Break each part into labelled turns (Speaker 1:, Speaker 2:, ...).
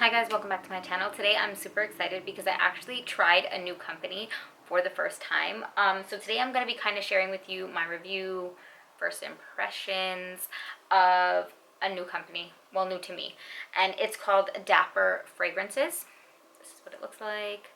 Speaker 1: Hi guys, welcome back to my channel. Today I'm super excited because I actually tried a new company for the first time. So today I'm going to be kind of sharing with you my review, first impressions of a new company, well, new to me, and it's called Dapper Fragrances. This is what it looks like.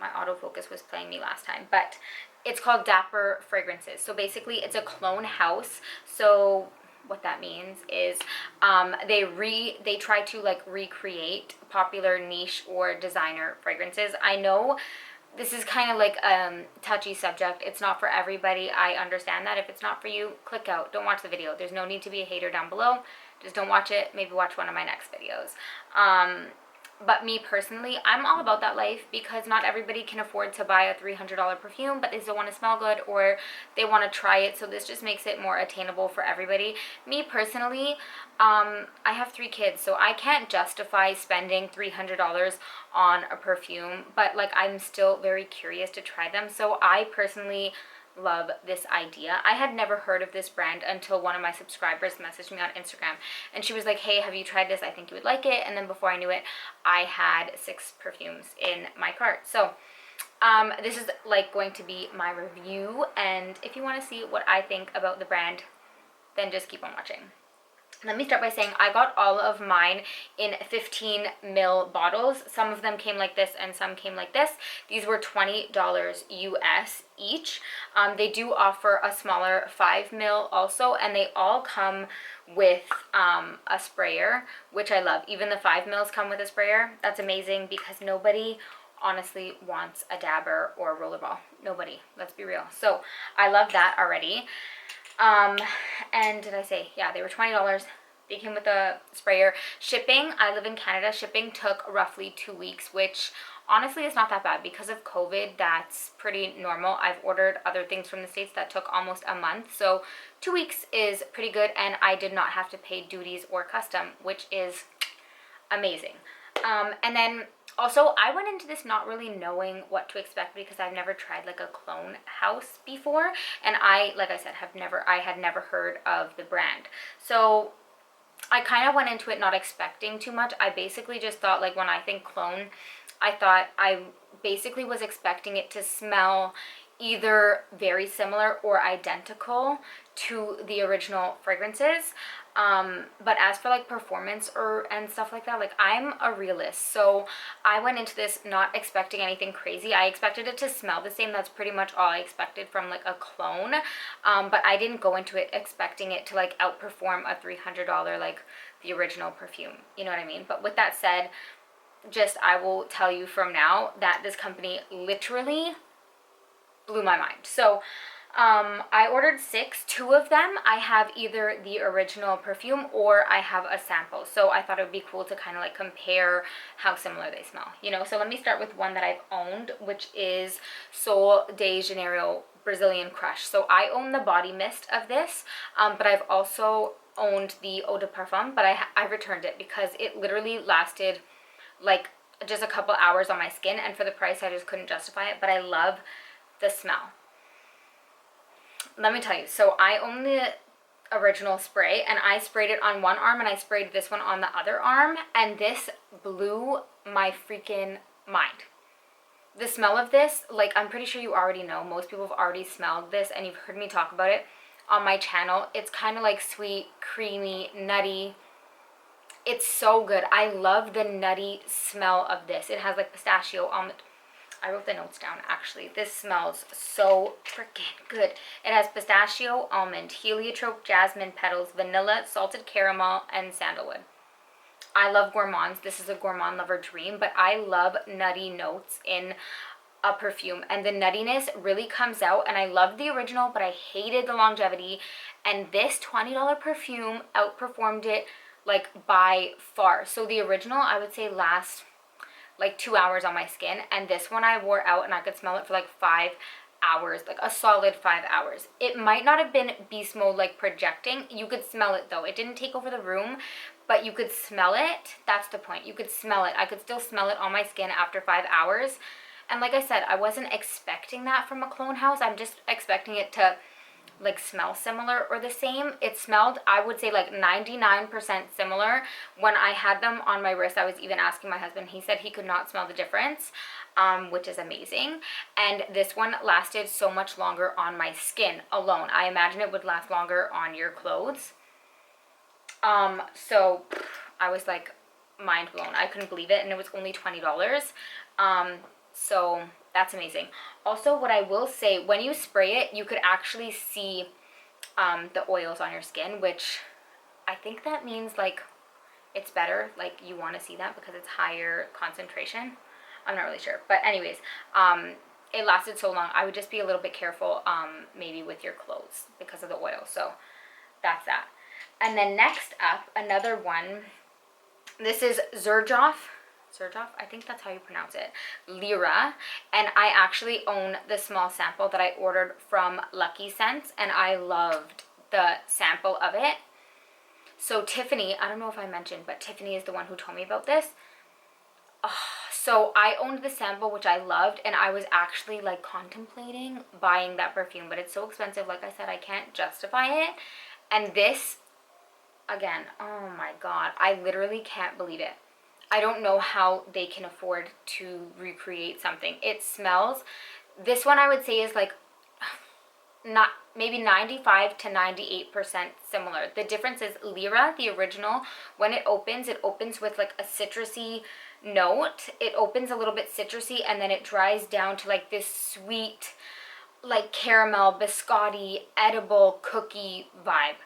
Speaker 1: My autofocus was playing me last time, but it's called Dapper Fragrances. So basically it's a clone house. So what that means is they try to like recreate popular niche or designer fragrances. I know this is kind of like a touchy subject. It's not for everybody. I understand that. If it's not for you, click out. Don't watch the video. There's no need to be a hater down below. Just don't watch it. Maybe watch one of my next videos. But me personally, I'm all about that life because not everybody can afford to buy a $300 perfume, but they still want to smell good or they want to try it. So this just makes it more attainable for everybody. Me personally, I have 3 kids, so I can't justify spending $300 on a perfume, but like I'm still very curious to try them. So I personally love this idea. I had never heard of this brand until one of my subscribers messaged me on Instagram and she was like, hey, have you tried this? I think you would like it. And then before I knew it, I had 6 perfumes in my cart. So this is like going to be my review, and if you want to see what I think about the brand, then just keep on watching. Let me start by saying I got all of mine in 15 ml bottles. Some of them came like this and some came like this. These were $20 US each. They do offer a smaller 5 ml also, and they all come with a sprayer, which I love. Even the 5 mls come with a sprayer. That's amazing because nobody honestly wants a dabber or a rollerball. Nobody, let's be real. So I love that already. And did I say, yeah, they were $20. They came with a sprayer. Shipping, I live in Canada. Shipping took roughly 2 weeks, which honestly is not that bad. Because of COVID, that's pretty normal. I've ordered other things from the States that took almost a month. So 2 weeks is pretty good, and I did not have to pay duties or custom, which is amazing. And then also, I went into this not really knowing what to expect because I've never tried like a clone house before, and like I said, I had never heard of the brand. So I kind of went into it not expecting too much. I basically just thought, like, when I think clone, I basically was expecting it to smell either very similar or identical to the original fragrances. But as for like performance and stuff like that, like I'm a realist, so I went into this not expecting anything crazy. I expected it to smell the same. That's pretty much all I expected from like a clone. But I didn't go into it expecting it to like outperform a $300 like the original perfume. You know what I mean? But with that said, I will tell you from now that this company literally blew my mind. So I ordered 6. 2 of them I have either the original perfume or I have a sample. So I thought it would be cool to kind of like compare how similar they smell, you know. So let me start with one that I've owned, which is Sol de Janeiro Brazilian Crush. So I own the body mist of this, but I've also owned the eau de parfum, but I returned it because it literally lasted like just a couple hours on my skin, and for the price I just couldn't justify it. But I love the smell. Let me tell you, so I own the original spray, and I sprayed it on one arm and I sprayed this one on the other arm, and this blew my freaking mind. The smell of this, like, I'm pretty sure you already know, most people have already smelled this and you've heard me talk about it on my channel. It's kind of like sweet, creamy, nutty. It's so good. I love the nutty smell of this. It has like pistachio, almond. I wrote the notes down actually. This smells so freaking good. It has pistachio, almond, heliotrope, jasmine petals, vanilla, salted caramel, and sandalwood. I love gourmands. This is a gourmand lover dream, but I love nutty notes in a perfume, and the nuttiness really comes out. And I love the original, but I hated the longevity, and this $20 perfume outperformed it like by far. So the original I would say lasts like 2 hours on my skin, and this one I wore out and I could smell it for like 5 hours, like a solid 5 hours. It might not have been beast mode like projecting. You could smell it though. It didn't take over the room, but you could smell it. That's the point. You could smell it. I could still smell it on my skin after 5 hours. And like I said, I wasn't expecting that from a clone house. I'm just expecting it to like smell similar or the same. It smelled, I would say, like 99% similar. When I had them on my wrist, I was even asking my husband, he said he could not smell the difference, which is amazing. And this one lasted so much longer on my skin alone. I imagine it would last longer on your clothes. So I was like mind blown. I couldn't believe it, and it was only $20. So that's amazing. Also, what I will say, when you spray it, you could actually see the oils on your skin, which I think that means like it's better, like you want to see that because it's higher concentration. I'm not really sure, but anyways, it lasted so long. I would just be a little bit careful, maybe with your clothes because of the oil. So that's that. And then next up, another one. This is Xerjoff, I think that's how you pronounce it, Lyra, and I actually own the small sample that I ordered from Lucky Scents, and I loved the sample of it. So Tiffany, I don't know if I mentioned, but Tiffany is the one who told me about this. So I owned the sample, which I loved, and I was actually like contemplating buying that perfume, but it's so expensive. Like I said, I can't justify it. And this, again, oh my god, I literally can't believe it. I don't know how they can afford to recreate something. It smells, this one I would say is like not maybe 95 to 98% similar. The difference is Lyra, the original, when it opens with like a citrusy note. It opens a little bit citrusy, and then it dries down to like this sweet, like caramel, biscotti, edible cookie vibe.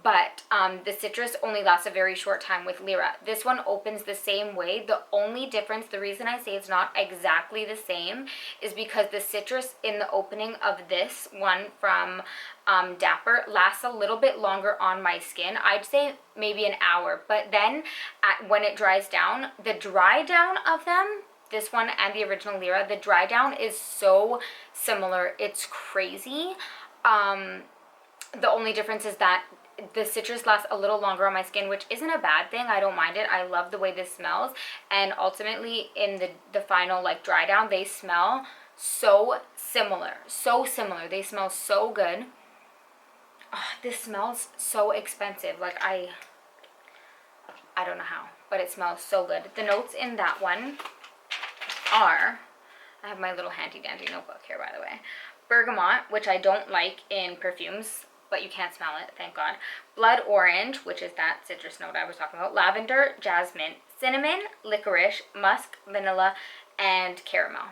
Speaker 1: But the citrus only lasts a very short time with Lyra. This one opens the same way. The only difference, the reason I say it's not exactly the same, is because the citrus in the opening of this one from Dapper lasts a little bit longer on my skin. I'd say maybe an hour. But then when it dries down, the dry down of them, this one and the original Lyra, the dry down is so similar. It's crazy. The only difference is that the citrus lasts a little longer on my skin, which isn't a bad thing. I don't mind it. I love the way this smells. And ultimately, in the final like dry down, they smell so similar. So similar. They smell so good. Oh, this smells so expensive. Like I don't know how, but it smells so good. The notes in that one are, I have my little handy dandy notebook here, by the way. Bergamot, which I don't like in perfumes, but you can't smell it, thank God. Blood orange, which is that citrus note I was talking about. Lavender, jasmine, cinnamon, licorice, musk, vanilla, and caramel.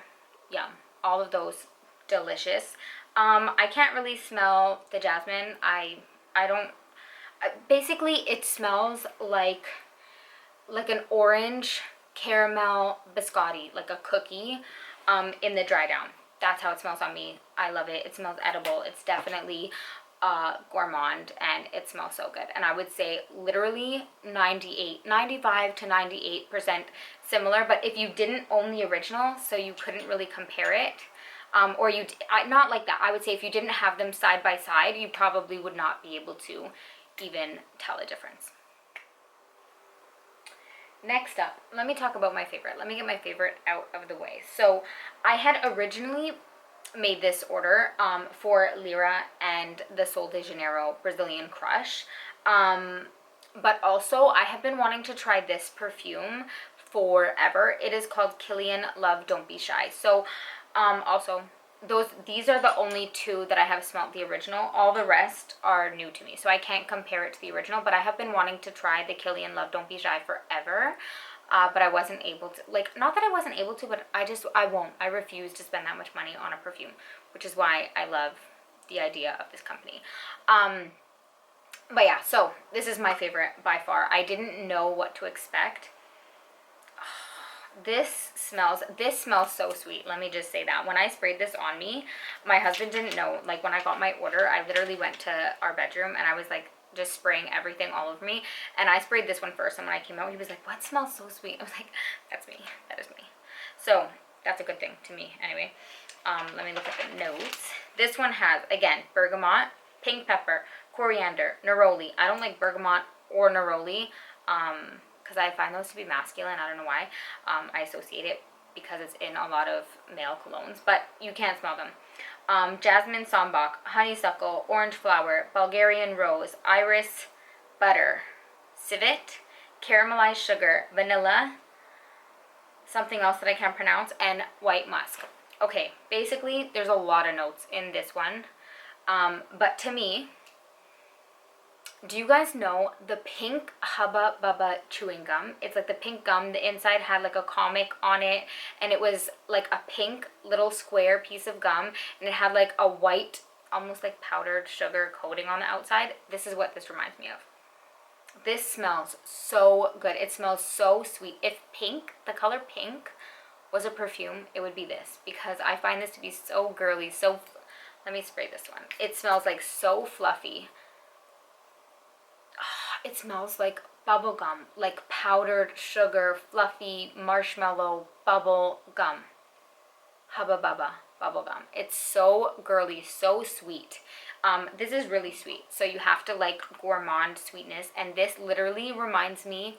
Speaker 1: Yum. All of those delicious. I can't really smell the jasmine. I don't. Basically, it smells like an orange caramel biscotti, like a cookie, in the dry down. That's how it smells on me. I love it. It smells edible. It's definitely gourmand, and it smells so good. And I would say literally 95 to 98% similar. But if you didn't own the original, so you couldn't really compare it, or not like that. I would say if you didn't have them side by side, you probably would not be able to even tell a difference. Next up, let me talk about my favorite. Let me get my favorite out of the way. So I had originally made this order for Lyra and the Sol de Janeiro Brazilian Crush. But also I have been wanting to try this perfume forever. It is called Kilian Love Don't Be Shy. So also these are the only two that I have smelled the original. All the rest are new to me, so I can't compare it to the original, but I have been wanting to try the Kilian Love Don't Be Shy forever. But I wasn't able to, like, not that I wasn't able to, but I won't. I refuse to spend that much money on a perfume, which is why I love the idea of this company. But yeah, so this is my favorite by far. I didn't know what to expect. This smells so sweet. Let me just say that. When I sprayed this on me, my husband didn't know. Like, when I got my order, I literally went to our bedroom and I was like just spraying everything all over me. And I sprayed this one first, and when I came out, he was like, "What smells so sweet?" I was like, "That's me. That is me." So that's a good thing to me anyway. Let me look at the notes. This one has, again, bergamot, pink pepper, coriander, neroli. I don't like bergamot or neroli, because I find those to be masculine. I don't know why. I associate it because it's in a lot of male colognes, but you can't smell them. jasmine sambac, honeysuckle, orange flower, Bulgarian rose, iris butter, civet, caramelized sugar, vanilla, something else that I can't pronounce, and white musk. Okay, basically there's a lot of notes in this one, but to me, do you guys know the pink Hubba Bubba chewing gum? It's like the pink gum. The inside had like a comic on it, and it was like a pink little square piece of gum, and it had like a white, almost like powdered sugar coating on the outside. This is what this reminds me of. This smells so good. It smells so sweet. If pink, the color pink, was a perfume, it would be this, because I find this to be so girly. So, let me spray this one. It smells like so fluffy. It smells like bubble gum, like powdered sugar, fluffy marshmallow bubble gum. Hubba Bubba bubble gum. It's so girly, so sweet. This is really sweet, so you have to like gourmand sweetness, and this literally reminds me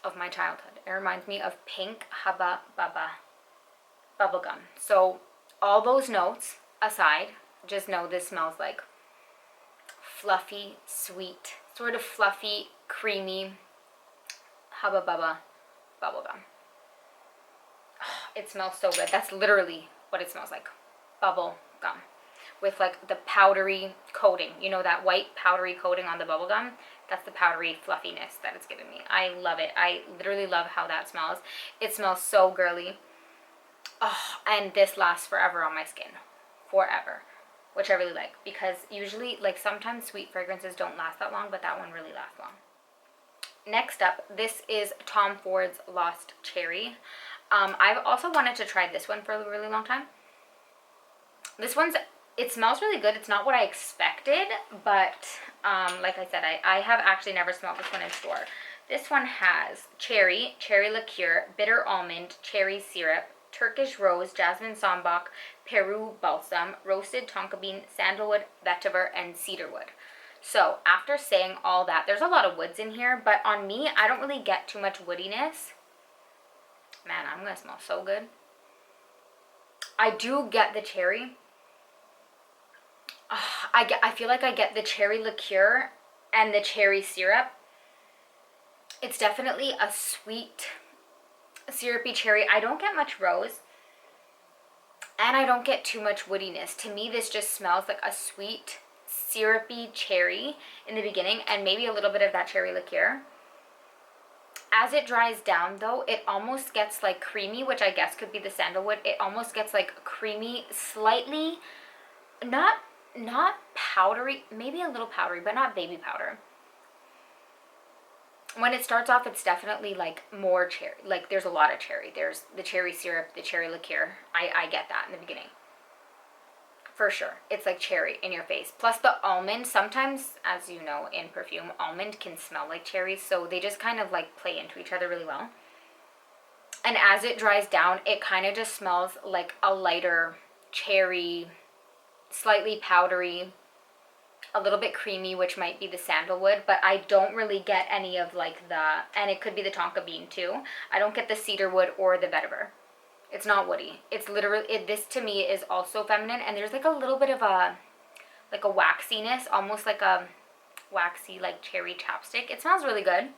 Speaker 1: of my childhood. It reminds me of pink Hubba Bubba bubble gum. So all those notes aside, just know this smells like fluffy, sweet, sort of fluffy, creamy Hubba Bubba bubblegum. Oh, it smells so good. That's literally what it smells like. Bubble gum. With like the powdery coating. You know that white powdery coating on the bubble gum? That's the powdery fluffiness that it's giving me. I love it. I literally love how that smells. It smells so girly. Oh, and this lasts forever on my skin. Forever. Which I really like, because usually, like, sometimes sweet fragrances don't last that long, but that one really lasts long. Next up, this is Tom Ford's Lost Cherry. I've also wanted to try this one for a really long time. This one's, it smells really good. It's not what I expected, but like I said, I have actually never smelled this one in store. This one has cherry, cherry liqueur, bitter almond, cherry syrup, Turkish rose, jasmine sambac, Peru balsam, roasted tonka bean, sandalwood, vetiver, and cedarwood. So after saying all that, there's a lot of woods in here, but on me, I don't really get too much woodiness. Man, I'm gonna smell so good. I do get the cherry. I feel like I get the cherry liqueur and the cherry syrup. It's definitely a sweet, syrupy cherry. I don't get much rose, and I don't get too much woodiness. To me, this just smells like a sweet, syrupy cherry in the beginning, and maybe a little bit of that cherry liqueur. As it dries down, though, it almost gets like creamy, which I guess could be the sandalwood. It almost gets like creamy, slightly, not powdery, maybe a little powdery, but not baby powder. When it starts off, it's definitely like more cherry. Like there's a lot of cherry. There's the cherry syrup, the cherry liqueur. I get that in the beginning. For sure. It's like cherry in your face. Plus the almond, sometimes, as you know, in perfume, almond can smell like cherries. So they just kind of like play into each other really well. And as it dries down, it kind of just smells like a lighter cherry, slightly powdery, a little bit creamy, which might be the sandalwood, but I don't really get any of like the, and it could be the tonka bean too. I don't get the cedarwood or the vetiver. It's not woody. It's literally, this to me is also feminine, and there's like a little bit of a, like a waxiness, almost like a waxy like cherry chapstick. It smells really good.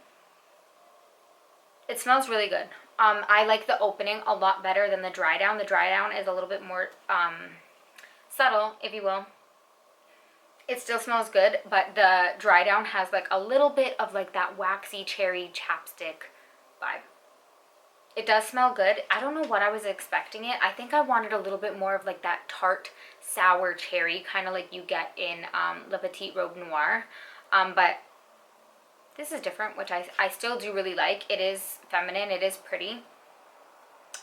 Speaker 1: It smells really good. I like the opening a lot better than the dry down. The dry down is a little bit more subtle, if you will. It still smells good, but the dry down has like a little bit of like that waxy cherry chapstick vibe. It does smell good. I don't know what I was expecting it. I think I wanted a little bit more of like that tart, sour cherry, kind of like you get in Le Petit Robe Noir. But this is different, which I still do really like. It is feminine. It is pretty.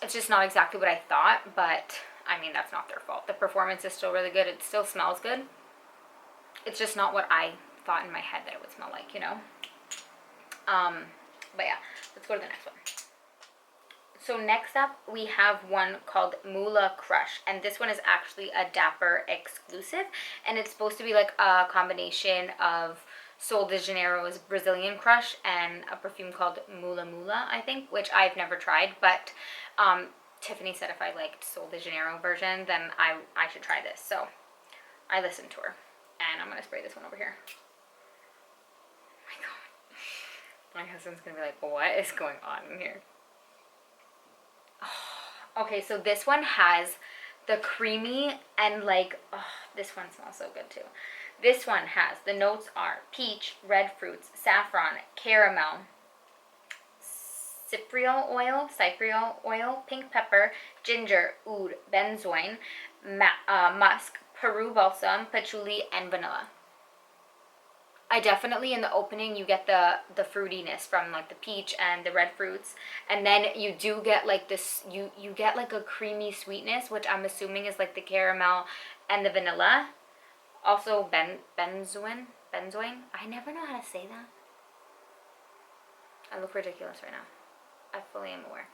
Speaker 1: It's just not exactly what I thought, but I mean, that's not their fault. The performance is still really good. It still smells good. It's just not what I thought in my head that it would smell like, you know? But yeah, let's go to the next one. So next up, we have one called Moola Crush, and this one is actually a Dapper exclusive, and it's supposed to be like a combination of Sol de Janeiro's Brazilian Crush and a perfume called Moola Moola, I think, which I've never tried, but Tiffany said if I liked Sol de Janeiro version, then I should try this. So I listened to her. And I'm going to spray this one over here. Oh my god. My husband's going to be like, what is going on in here? Oh, okay, so this one has the creamy and like, oh, this one smells so good too. This one has, the notes are peach, red fruits, saffron, caramel, cypriol oil, pink pepper, ginger, oud, benzoin, musk, Peru balsam, patchouli, and vanilla. I definitely, in the opening, you get the fruitiness from like the peach and the red fruits, and then you do get like this, you get like a creamy sweetness, which I'm assuming is like the caramel and the vanilla. Also benzoin. I never know how to say that. I look ridiculous right now. I fully am aware.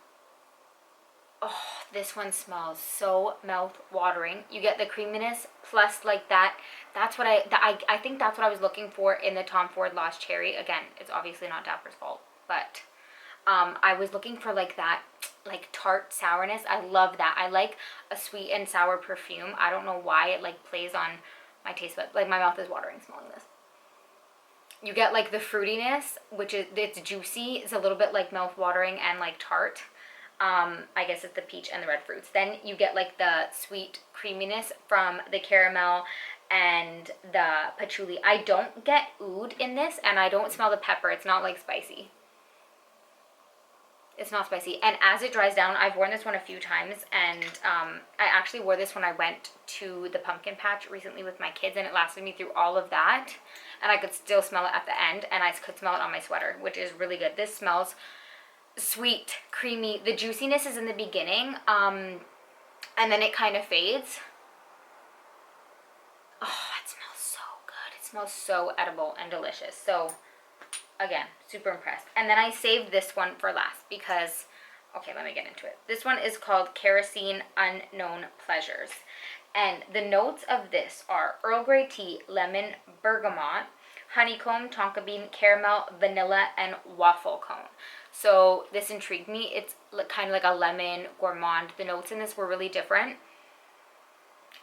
Speaker 1: Oh, this one smells so mouth-watering. You get the creaminess plus like that. That's what I think that's what I was looking for in the Tom Ford Lost Cherry. Again, it's obviously not Dapper's fault, but I was looking for like that, like tart sourness. I love that. I like a sweet and sour perfume. I don't know why it like plays on my taste buds. Like my mouth is watering smelling this. You get like the fruitiness, which is, it's juicy. It's a little bit like mouth-watering and like tart. I guess it's the peach and the red fruits. Then you get like the sweet creaminess from the caramel and the patchouli. I don't get oud in this, and I don't smell the pepper. It's not like spicy. It's not spicy. And as it dries down, I've worn this one a few times, and I actually wore this when I went to the pumpkin patch recently with my kids, and it lasted me through all of that, and I could still smell it at the end, and I could smell it on my sweater, which is really good. This smells sweet, creamy. The juiciness is in the beginning, and then it kind of fades. Oh, it smells so good. It smells so edible and delicious. So again, super impressed. And then I saved this one for last because, okay, let me get into it. This one is called Kerosene Unknown Pleasures. And the notes of this are Earl Grey tea, lemon, bergamot, honeycomb, tonka bean, caramel, vanilla, and waffle cone. So this intrigued me. It's kind of like a lemon gourmand. The notes in this were really different.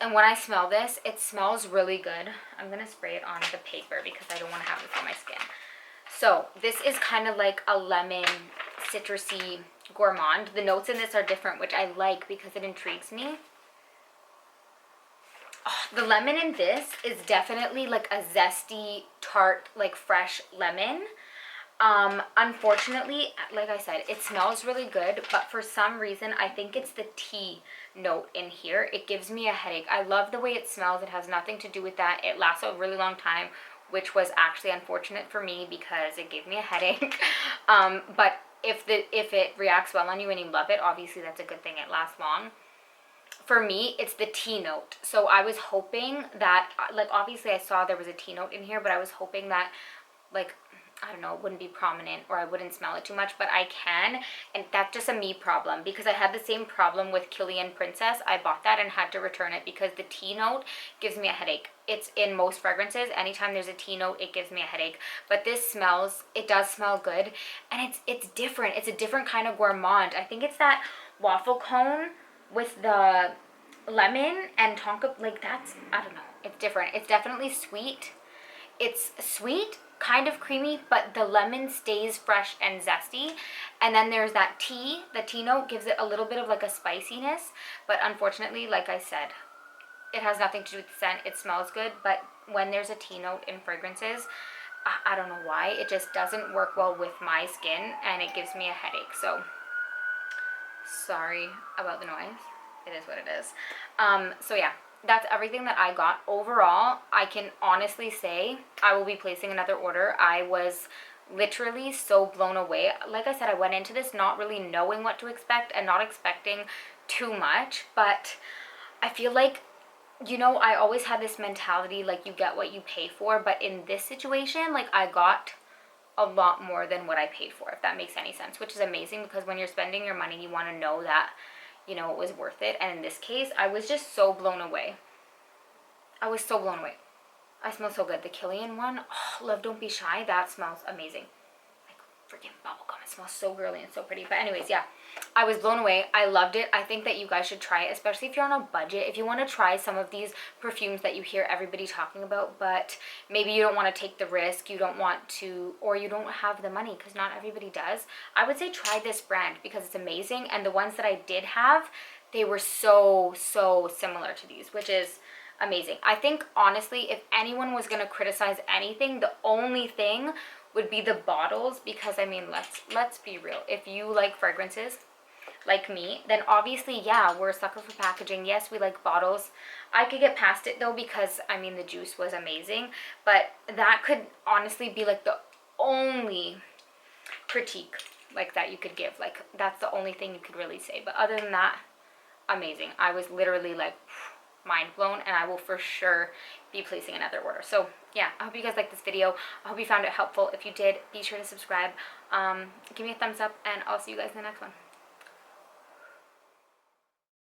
Speaker 1: And when I smell this, it smells really good. I'm going to spray it on the paper because I don't want to have this on my skin. So this is kind of like a lemon, citrusy gourmand. The notes in this are different, which I like because it intrigues me. Oh, the lemon in this is definitely like a zesty, tart, like fresh lemon. Unfortunately, like I said, it smells really good, but for some reason, I think it's the tea note in here. It gives me a headache. I love the way it smells. It has nothing to do with that. It lasts a really long time, which was actually unfortunate for me because it gave me a headache. But if it reacts well on you and you love it, obviously that's a good thing. It lasts long. For me, it's the tea note. So I was hoping that, like, obviously I saw there was a tea note in here, but I was hoping that, like, I don't know, it wouldn't be prominent or I wouldn't smell it too much, but I can, and that's just a me problem because I had the same problem with Killian Princess. I bought that and had to return it because the tea note gives me a headache. It's in most fragrances. Anytime there's a tea note, it gives me a headache. But this smells, it does smell good, and it's different. It's a different kind of gourmand. I think it's that waffle cone with the lemon and tonka, like that's, I don't know, it's different. It's definitely sweet. It's sweet, kind of creamy, but the lemon stays fresh and zesty. And then there's that tea. The tea note gives it a little bit of like a spiciness, but unfortunately, like I said, it has nothing to do with the scent. It smells good, but when there's a tea note in fragrances, I don't know why, it just doesn't work well with my skin and it gives me a headache. So sorry about the noise. It is what it is. So yeah, that's everything that I got. Overall, I can honestly say I will be placing another order. I was literally so blown away. Like I said, I went into this not really knowing what to expect and not expecting too much, but I feel like, you know, I always had this mentality like you get what you pay for, but in this situation, like I got a lot more than what I paid for, if that makes any sense, which is amazing because when you're spending your money, you want to know that, you know, it was worth it. And in this case, I was just so blown away. I was so blown away. I smell so good. The Killian one, oh, Love Don't Be Shy, that smells amazing. Like freaking bubblegum. It smells so girly and so pretty. But anyways, yeah, I was blown away. I loved it. I think that you guys should try it, especially if you're on a budget. If you want to try some of these perfumes that you hear everybody talking about, but maybe you don't want to take the risk, you don't want to, or you don't have the money, because not everybody does, I would say try this brand because it's amazing. And the ones that I did have, they were so similar to these, which is amazing. I think honestly, if anyone was going to criticize anything, the only thing would be the bottles, because I mean, let's be real. If you like fragrances like me, then obviously, yeah, we're a sucker for packaging. Yes, we like bottles. I could get past it though, because I mean, the juice was amazing, but that could honestly be like the only critique like that you could give. Like, that's the only thing you could really say. But other than that, amazing. I was literally like mind blown, and I will for sure be placing another order. So yeah, I hope you guys liked this video. I hope you found it helpful. If you did, be sure to subscribe, give me a thumbs up, and I'll see you guys in the next one.